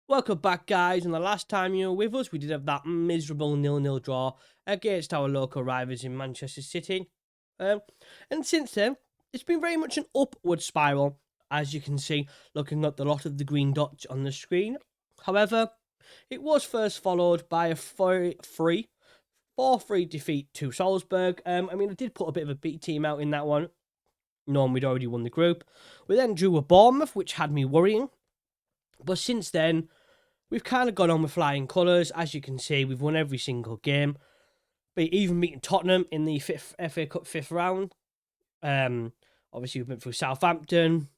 Welcome back, guys. And the last time you were with us, we did have that miserable 0-0 draw against our local rivals in Manchester City. Um, and since then, it's been very much an upward spiral, as you can see, looking at the lot of the green dots on the screen. However, it was first followed by a 4-3 defeat to Salzburg. I did put a bit of a B team out in that one, knowing we'd already won the group. We then drew a Bournemouth, which had me worrying. But since then, we've kind of gone on with flying colours. As you can see, we've won every single game. But even beating Tottenham in the FA Cup fifth round. Obviously, we've been through Southampton.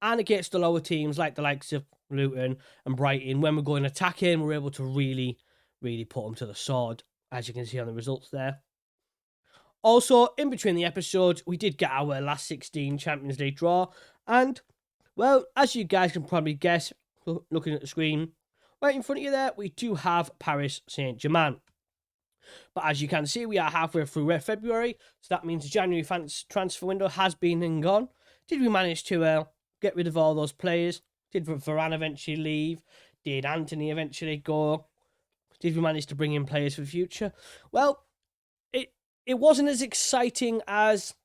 And against the lower teams like the likes of Luton and Brighton, when we're going attacking, we're able to really, really put them to the sword, as you can see on the results there. Also, in between the episodes, we did get our last 16 Champions League draw. And, well, as you guys can probably guess, looking at the screen, right in front of you there, we do have Paris Saint-Germain. But as you can see, we are halfway through February, so that means the January transfer window has been and gone. Did we manage to get rid of all those players? Did Varane eventually leave? Did Antony eventually go? Did we manage to bring in players for the future? Well, it wasn't as exciting as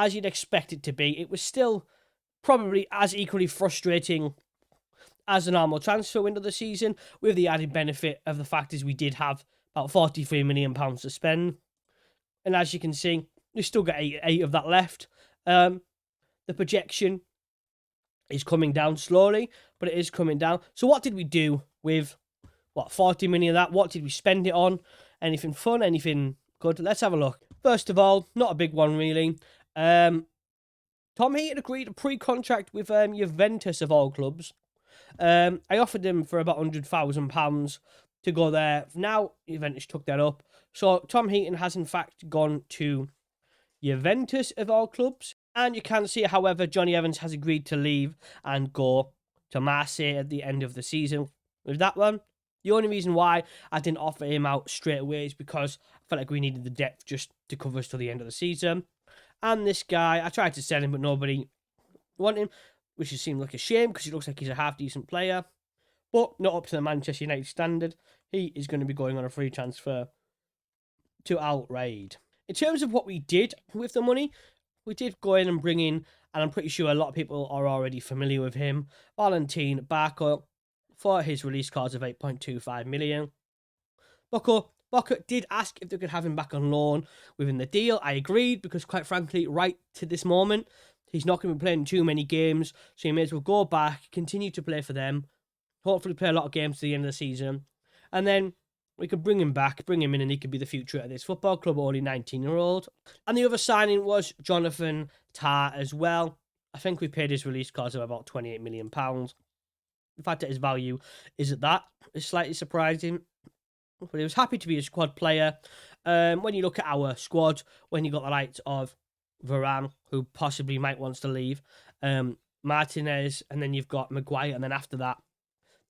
you'd expect it to be. It was still probably as equally frustrating as the normal transfer window of the season, with the added benefit of the fact is we did have about £43 million to spend. And as you can see, we've still got eight of that left. The projection is coming down slowly, but it is coming down. So what did we do with, 40 million of that? What did we spend it on? Anything fun? Anything good? Let's have a look. First of all, not a big one really. Tom Heaton agreed a pre-contract with Juventus of all clubs. I offered him for about £100,000 to go there. Now, Juventus took that up. So, Tom Heaton has in fact gone to Juventus of all clubs. And you can see, however, Johnny Evans has agreed to leave and go to Marseille at the end of the season with that one. The only reason why I didn't offer him out straight away is because I felt like we needed the depth just to cover us till the end of the season. And this guy, I tried to sell him, but nobody wanted him, which just seemed like a shame because he looks like he's a half-decent player. But not up to the Manchester United standard. He is going to be going on a free transfer to Al Raid. In terms of what we did with the money, we did go in and bring in, and I'm pretty sure a lot of people are already familiar with him, Valentin Barco, for his release clause of 8.25 million. Boca did ask if they could have him back on loan within the deal. I agreed because, quite frankly, right to this moment, he's not going to be playing too many games, so he may as well go back, continue to play for them, hopefully play a lot of games to the end of the season, and then we could bring him back, bring him in, and he could be the future of this football club, only 19-year-old. And the other signing was Jonathan Tah as well. I think we paid his release clause of about £28 million. The fact that his value is at that is slightly surprising. But he was happy to be a squad player. When you look at our squad, when you got the likes of Varane, who possibly might wants to leave, Martinez, and then you've got Maguire, and then after that,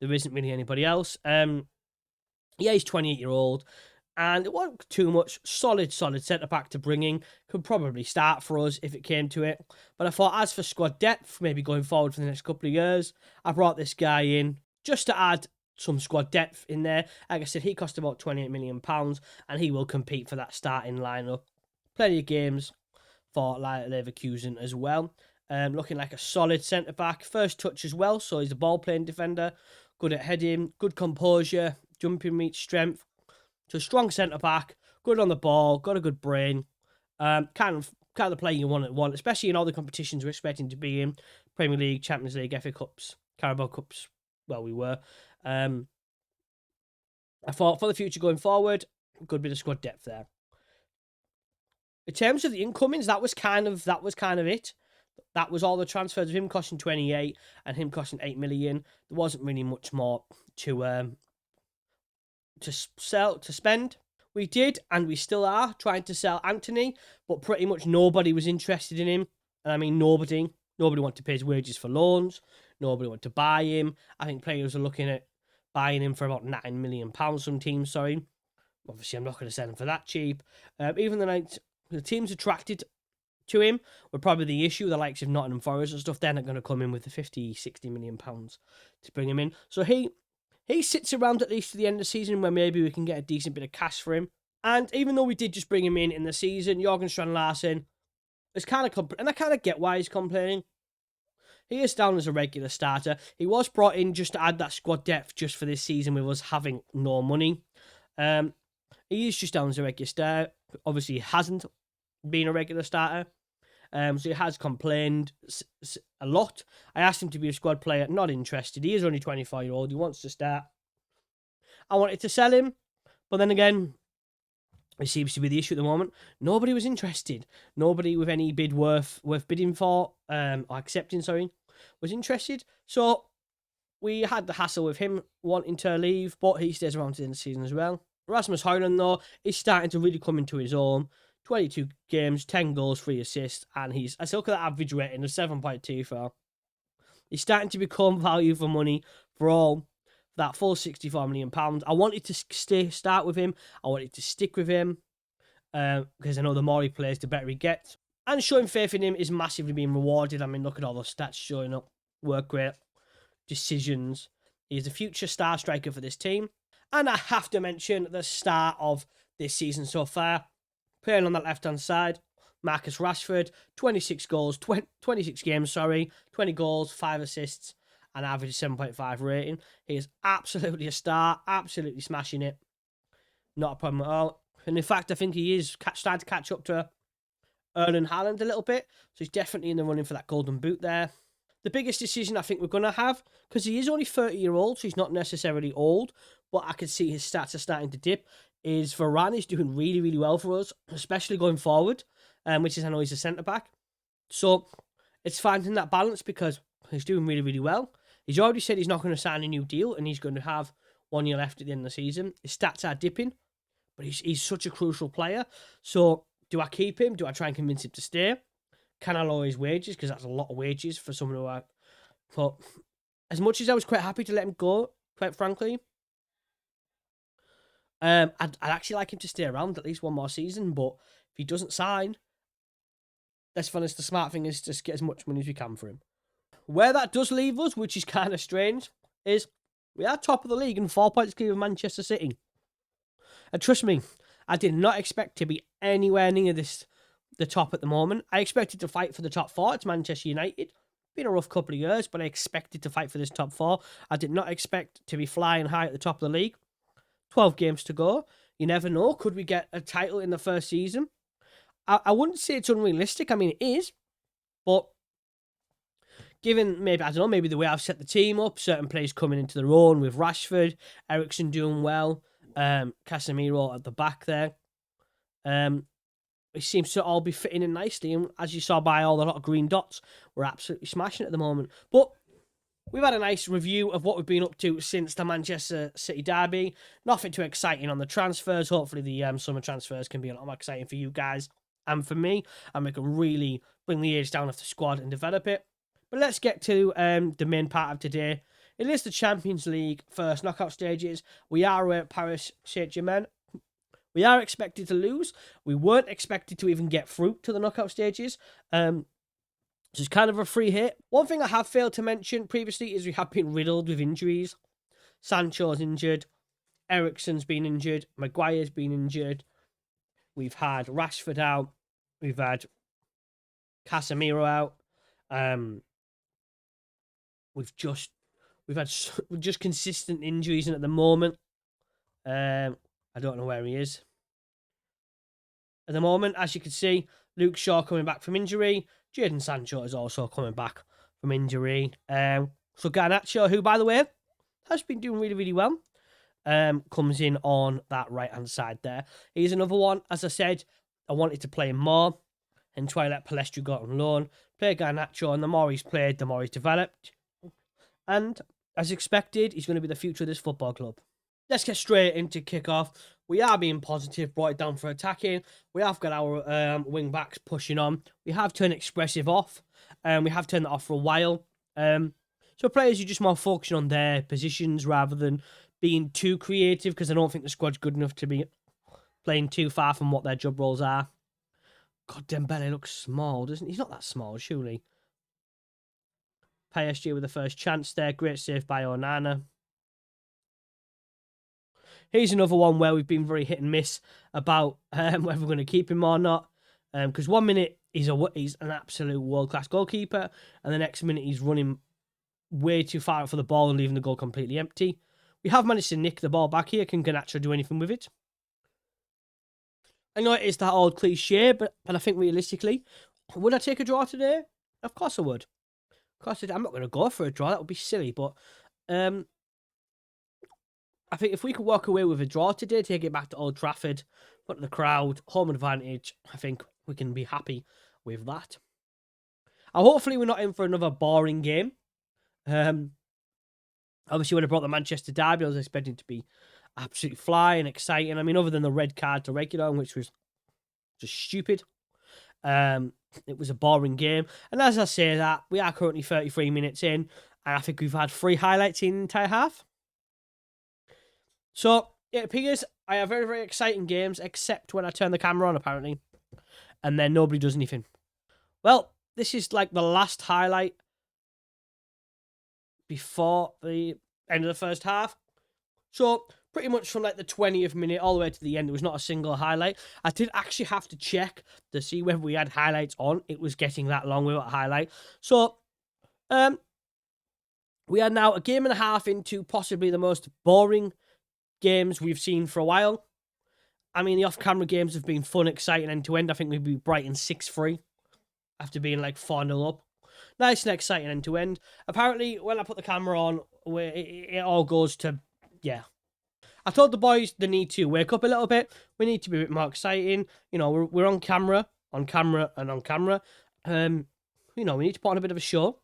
there isn't really anybody else. He's 28-year-old, and it wasn't too much. Solid centre-back to bring in. Could probably start for us if it came to it. But I thought, as for squad depth, maybe going forward for the next couple of years, I brought this guy in just to add some squad depth in there. Like I said, he cost about £28 million, and he will compete for that starting lineup. Plenty of games for Leverkusen as well. Looking like a solid centre-back. First touch as well, so he's a ball-playing defender. Good at heading, good composure, jumping reach, strength. So strong centre-back, good on the ball, got a good brain. Kind of the player you want, especially in all the competitions we're expecting to be in. Premier League, Champions League, FA Cups, Carabao Cups. Well, we were. I thought for the future going forward, good bit of squad depth there. In terms of the incomings, that was kind of it. That was all the transfers of him costing 28 and him costing 8 million. There wasn't really much more to spend. We did, and we still are, trying to sell Antony, but pretty much nobody was interested in him. And I mean nobody. Nobody wanted to pay his wages for loans. Nobody wanted to buy him. I think players are looking at buying him for about £9 million, some teams, sorry. Obviously, I'm not going to sell him for that cheap. Even the teams attracted to him were probably the issue. The likes of Nottingham Forest and stuff, they're not going to come in with the £50, £60 million to bring him in. So he he sits around at least to the end of the season where maybe we can get a decent bit of cash for him. And even though we did just bring him in the season, Jorgen Strand Larsen is kind of and I kind of get why he's complaining. He is down as a regular starter. He was brought in just to add that squad depth just for this season with us having no money. He is just down as a regular starter. Obviously, he hasn't been a regular starter. So he has complained a lot. I asked him to be a squad player. Not interested. He is only 24-year-old. He wants to start. I wanted to sell him. But then again, it seems to be the issue at the moment. Nobody was interested. Nobody with any bid worth bidding for, or accepting, was interested. So we had the hassle with him wanting to leave, but he stays around to the end of the season as well. Rasmus Højlund, though, is starting to really come into his own. 22 games, 10 goals, 3 assists, and I still look at that average rating of 7.24. He's starting to become value for money for all that full £64 million. I wanted to start with him. I wanted to stick with him because I know the more he plays, the better he gets. And showing faith in him is massively being rewarded. I mean, look at all those stats showing up. Work rate, decisions. He's the future star striker for this team. And I have to mention the star of this season so far. Playing on that left-hand side, Marcus Rashford, 26 goals, 26 games, 20 goals, 5 assists, and average 7.5 rating. He is absolutely a star, absolutely smashing it. Not a problem at all. And in fact, I think he is starting to catch up to Erling Haaland a little bit. So he's definitely in the running for that golden boot there. The biggest decision I think we're going to have, because he is only 30-year-old, so he's not necessarily old, but I can see his stats are starting to dip, is Varane is doing really, really well for us, especially going forward, which is, I know he's a centre-back. So it's finding that balance because he's doing really, really well. He's already said he's not going to sign a new deal and he's going to have 1 year left at the end of the season. His stats are dipping, but he's such a crucial player. So do I keep him? Do I try and convince him to stay? Can I lower his wages? Because that's a lot of wages for someone who but as much as I was quite happy to let him go, quite frankly, I'd actually like him to stay around at least 1 more season, but if he doesn't sign, let's be honest, the smart thing is just get as much money as we can for him. Where that does leave us, which is kind of strange, is we are top of the league and 4 points clear of Manchester City. And trust me, I did not expect to be anywhere near the top at the moment. I expected to fight for the top 4. It's Manchester United. Been a rough couple of years, but I expected to fight for this top 4. I did not expect to be flying high at the top of the league. 12 games to go. You never know. Could we get a title in the first season? I wouldn't say it's unrealistic. I mean, it is. But given maybe, I don't know, maybe the way I've set the team up, certain players coming into their own with Rashford, Eriksen doing well, Casemiro at the back there. It seems to all be fitting in nicely. And as you saw by all the lot of green dots, we're absolutely smashing it at the moment. But we've had a nice review of what we've been up to since the Manchester City derby. Nothing too exciting on the transfers. Hopefully the summer transfers can be a lot more exciting for you guys and for me. And we can really bring the age down of the squad and develop it. But let's get to the main part of today. It is the Champions League first knockout stages. We are away at Paris Saint-Germain. We are expected to lose. We weren't expected to even get through to the knockout stages. So it's kind of a free hit. One thing I have failed to mention previously is we have been riddled with injuries. Sancho's injured. Eriksen's been injured. Maguire's been injured. We've had Rashford out. We've had Casemiro out. We've just consistent injuries, and at the moment, I don't know where he is. At the moment, as you can see, Luke Shaw coming back from injury. Jadon Sancho is also coming back from injury. So Garnacho, who, by the way, has been doing really, really well, comes in on that right-hand side there. He's another one. As I said, I wanted to play him more, and why I let Palestri go on loan. Play Garnacho, and the more he's played, the more he's developed. And, as expected, he's going to be the future of this football club. Let's get straight into kick-off. We are being positive, brought it down for attacking. We have got our wing-backs pushing on. We have turned Expressive off. We have turned that off for a while. So players are just more focusing on their positions rather than being too creative, because I don't think the squad's good enough to be playing too far from what their job roles are. God, Dembele looks small, doesn't he? He's not that small, surely. PSG with the first chance there. Great save by Onana. Here's another one where we've been very hit and miss about whether we're going to keep him or not. Because 1 minute he's an absolute world-class goalkeeper, and the next minute he's running way too far out for the ball and leaving the goal completely empty. We have managed to nick the ball back here. Can Garnacho do anything with it? I know it is that old cliche, but I think realistically, would I take a draw today? Of course I would. Of course I'm not going to go for a draw. That would be silly. But I think if we could walk away with a draw today, take it back to Old Trafford, put the crowd, home advantage, I think we can be happy with that. Hopefully we're not in for another boring game. Obviously, when I brought the Manchester derby, I was expecting it to be absolutely flying, exciting. I mean, other than the red card to regular, which was just stupid. It was a boring game. And as I say that, we are currently 33 minutes in, and I think we've had 3 highlights in the entire half. So, it appears I have very, very exciting games, except when I turn the camera on, apparently. And then nobody does anything. Well, this is like the last highlight before the end of the first half. So, pretty much from like the 20th minute all the way to the end, there was not a single highlight. I did actually have to check to see whether we had highlights on. It was getting that long without a highlight. So, we are now a game and a half into possibly the most boring games we've seen for a while. I mean, the off-camera games have been fun, exciting, end-to-end. I think we beat Brighton 6-3 after being like 4-0 up. Nice and exciting end-to-end. Apparently, when I put the camera on, it all goes to, yeah. I told the boys they need to wake up a little bit. We need to be a bit more exciting. You know, we're on camera, and on camera. You know, we need to put on a bit of a show.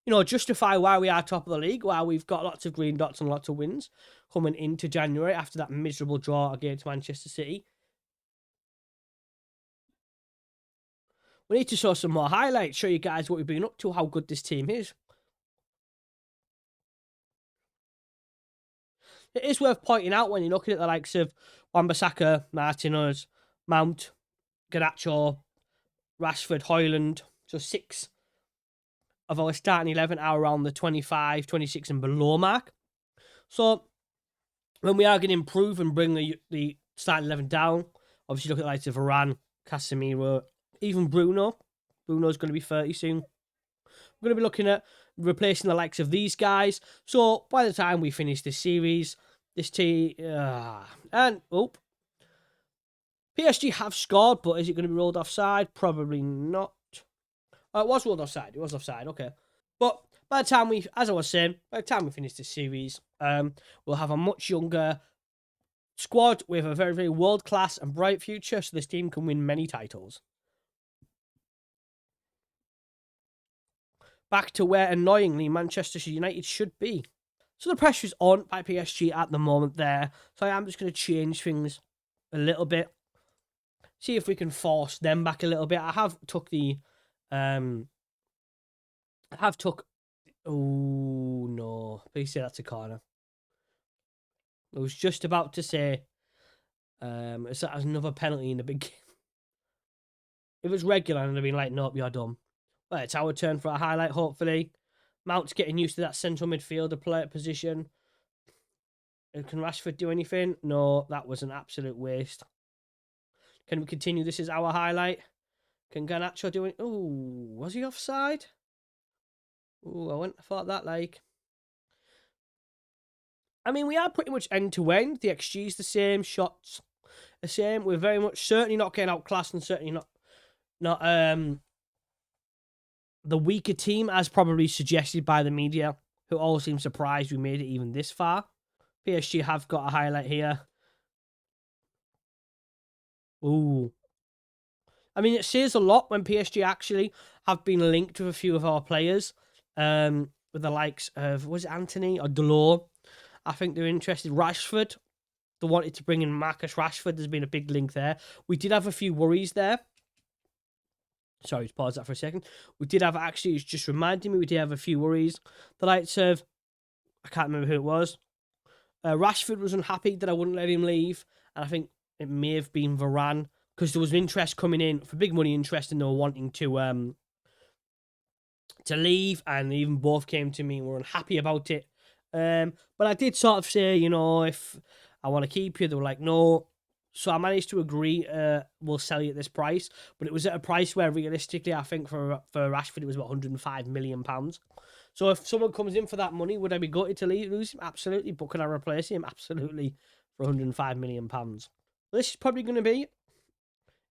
You know, justify why we are top of the league, why we've got lots of green dots and lots of wins coming into January after that miserable draw against Manchester City. We need to show some more highlights, show you guys what we've been up to, how good this team is. It is worth pointing out when you're looking at the likes of Wan-Bissaka, Martinez, Mount, Garnacho, Rashford, Højlund, so 6 of our starting 11 are around the 25, 26 and below mark. So when we are going to improve and bring the starting 11 down, obviously look at the likes of Varane, Casemiro, even Bruno. Bruno's going to be 30 soon. We're going to be looking at replacing the likes of these guys. So by the time we finish this series, this team... PSG have scored, but is it going to be rolled offside? Probably not. It was rolled offside. It was offside, okay. But by the time as I was saying, by the time we finish this series, we'll have a much younger squad with a very, very world-class and bright future, so this team can win many titles. Back to where, annoyingly, Manchester United should be. So the pressure's on by PSG at the moment there, so I am just going to change things a little bit. See if we can force them back a little bit. I have took the... oh, no. Please say that's a corner. I was just about to say, is that another penalty in the big game? If it was regular, I'd have been like, nope, you're dumb. But it's our turn for a highlight, hopefully. Mount's getting used to that central midfielder player position. Can Rashford do anything? No, that was an absolute waste. Can we continue this as our highlight? Can Garnacho do it? Oh, was he offside? Oh, I wouldn't have thought that, like. I mean, we are pretty much end-to-end. The XG's the same, shots the same. We're very much certainly not getting outclassed and certainly not the weaker team, as probably suggested by the media, who all seem surprised we made it even this far. PSG have got a highlight here. Ooh. I mean, it says a lot when PSG actually have been linked with a few of our players, with the likes of, was it Anthony or Delors? I think they're interested. Rashford, they wanted to bring in Marcus Rashford. There's been a big link there. We did have a few worries there. Sorry, pause that for a second. We did have, actually, it's just reminding me, we did have a few worries. The likes of, I can't remember who it was. Rashford was unhappy that I wouldn't let him leave. And I think it may have been Varane, because there was interest coming in, for big money interest, and they were wanting to leave. And even both came to me and were unhappy about it. But I did sort of say, you know, if I want to keep you. They were like, no. So I managed to agree, we'll sell you at this price. But it was at a price where realistically, I think for Rashford, it was about £105 million. So if someone comes in for that money, would I be gutted to lose him? Absolutely. But can I replace him? Absolutely. For £105 million. Well, this is probably going to be,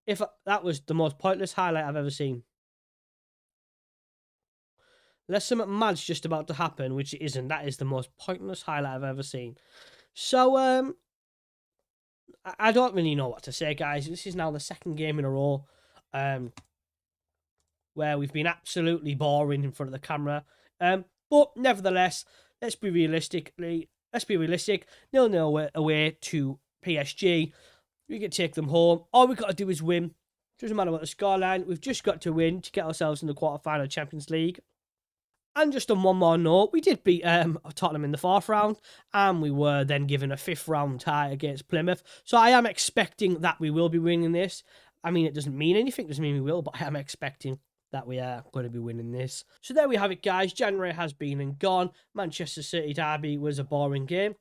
if that was the most pointless highlight I've ever seen. Unless something mad's just about to happen, which it isn't. That is the most pointless highlight I've ever seen. So, I don't really know what to say, guys. This is now the second game in a row where we've been absolutely boring in front of the camera. But nevertheless, let's be realistic. 0-0 away to PSG. We can take them home. All we've got to do is win. Doesn't matter what the scoreline. We've just got to win to get ourselves in the quarter-final of Champions League. And just on one more note, we did beat Tottenham in the 4th round, and we were then given a 5th round tie against Plymouth. So I am expecting that we will be winning this. I mean, it doesn't mean anything, it doesn't mean we will, but I am expecting that we are going to be winning this. So there we have it, guys. January has been and gone. Manchester City derby was a boring game.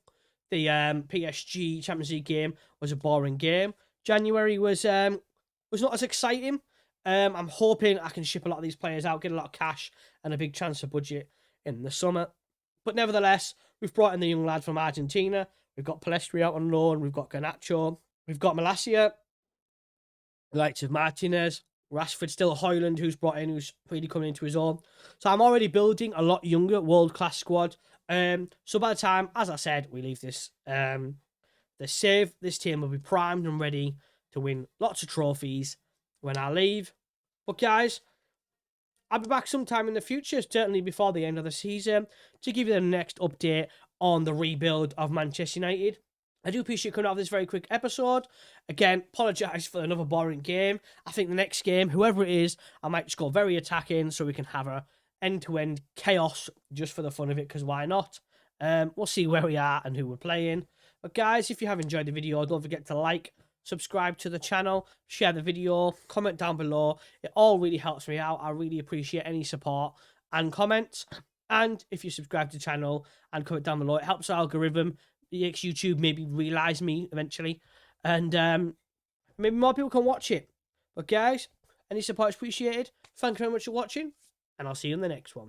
The PSG Champions League game was a boring game. January was not as exciting. I'm hoping I can ship a lot of these players out, get a lot of cash and a big transfer budget in the summer. But nevertheless, we've brought in the young lad from Argentina. We've got Palestri out on loan. We've got Garnacho. We've got Malacia. The likes of Martinez. Rashford, still Højlund, who's brought in, who's really coming into his own. So I'm already building a lot younger, world-class squad. So by the time, as I said, we leave this this team will be primed and ready to win lots of trophies when I leave. But guys, I'll be back sometime in the future, certainly before the end of the season, to give you the next update on the rebuild of Manchester United. I do appreciate coming out of this very quick episode. Again, apologise for another boring game. I think the next game, whoever it is, I might just go very attacking so we can have a end-to-end chaos just for the fun of it, because why not? We'll see where we are and who we're playing. But guys, if you have enjoyed the video, don't forget to like, subscribe to the channel, share the video, comment down below. It all really helps me out. I really appreciate any support and comments. And if you subscribe to the channel and comment down below, it helps the algorithm. It makes YouTube maybe realise me eventually. And maybe more people can watch it. But guys, any support is appreciated. Thank you very much for watching. And I'll see you in the next one.